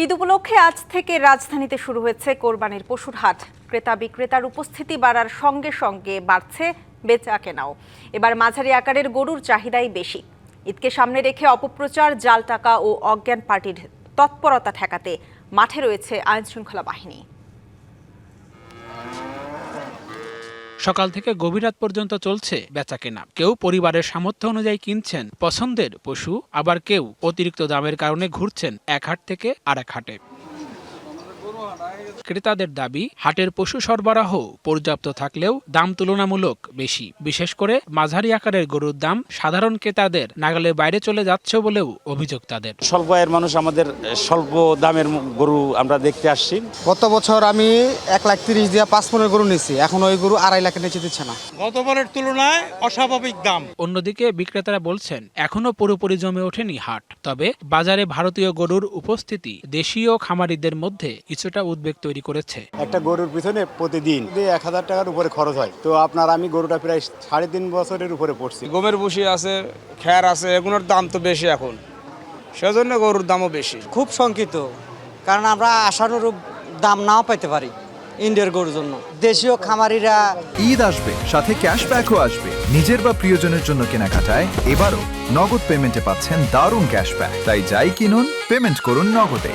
ঈদ উপলক্ষে আজ থেকে রাজধানীতে শুরু হয়েছে কোরবানির পশুর হাট। ক্রেতা বিক্রেতার উপস্থিতি বাড়ার সঙ্গে সঙ্গে বাড়ছে বেচা কেনাও। এবার মাঝারি আকারের গরুর চাহিদাই বেশি। ঈদকে সামনে রেখে অপপ্রচার, জাল টাকা ও অজ্ঞান পার্টির তৎপরতা ঠেকাতে মাঠে রয়েছে আইনশৃঙ্খলা বাহিনী। সকাল থেকে গভীর রাত পর্যন্ত চলছে বেচাকেনা। কেউ পরিবারের সামর্থ্য অনুযায়ী কিনছেন পছন্দের পশু, আবার কেউ অতিরিক্ত দামের কারণে ঘুরছেন এক হাট থেকে আরেক হাটে। ক্রেতাদের দাবি, হাটের পশু সরবরাহ পর্যাপ্ত থাকলেও দাম তুলনামূলক বেশি। বিশেষ করে মাঝারি আকারের গরুর দাম সাধারণ ক্রেতাদের নাগালের বাইরে চলে যাচ্ছে বলেও অভিযোগ তাদের। স্বল্প আয়ের মানুষ আমাদের স্বল্প দামের গরু আমরা দেখতে আসছি। গত বছর আমি 1,30,000 দিয়ে 5 মনের গরু নিয়েছি, এখন ওই গরু 2.5 লাখের নিচে দিচ্ছে না। গতবারের তুলনায় অস্বাভাবিক দাম। অন্যদিকে বিক্রেতারা বলছেন, এখনো পুরোপুরি জমে ওঠেনি হাট। তবে বাজারে ভারতীয় গরুর উপস্থিতি দেশীয় খামারিদের মধ্যে কিছুটা উদ্বেগ তৈরি করেছে। একটা গরুর পিছনে প্রতিদিন 1,000 টাকার উপরে খরচ হয়। তো আমি গরুটা প্রায় 3.5 বছরের উপরে পড়ছি। গমের ভুসি আছে, খ্যার আছে, এগুলোর দাম তো বেশি এখন, সেজন্য গরুর দামও বেশি। খুব শঙ্কিত, কারণ আমরা আশানুরূপ দাম নাও পাইতে পারি ইন্ডিয়ার গরুর জন্য। দেশীয় খামারিরা ঈদ আসবে, সাথে ক্যাশব্যাকও আসবে। নিজের বা প্রিয়জনের জন্য কেনাকাটায় এবারও নগদ পেমেন্টে পাচ্ছেন দারুণ ক্যাশব্যাক। তাই যাই কিনুন, পেমেন্ট করুন নগদে।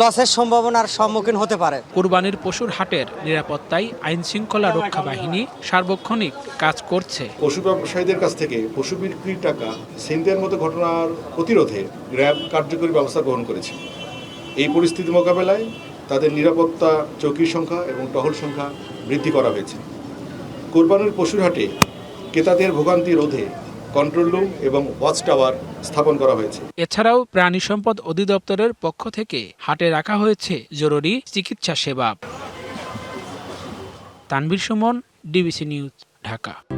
লসের সম্ভাবনার সম্মুখীন হতে পারে। কুরবানির পশুর হাটের নিরাপত্তায় আইন শৃঙ্খলা রক্ষা বাহিনী সার্বক্ষণিক কাজ করছে। পশু ব্যবসায়ীদের কাছ থেকে পশু বিক্রির টাকা ছিনতাইয়ের মতো ঘটনার প্রতিরোধে র্যাব কার্যকরী ব্যবস্থা গ্রহণ করেছে। এই পরিস্থিতি মোকাবেলায় তাদের নিরাপত্তা চৌকির সংখ্যা এবং টহল সংখ্যা বৃদ্ধি করা হয়েছে। কোরবানির পশুর হাটে ক্রেতাদের ভোগান্তি রোধে কন্ট্রোল রুম এবং ওয়াচ টাওয়ার স্থাপন করা হয়েছে। এছাড়াও প্রাণী সম্পদ অধিদপ্তরের পক্ষ থেকে হাটে রাখা হয়েছে জরুরি চিকিৎসা সেবা। Tanvir Suman, DBC news, Dhaka.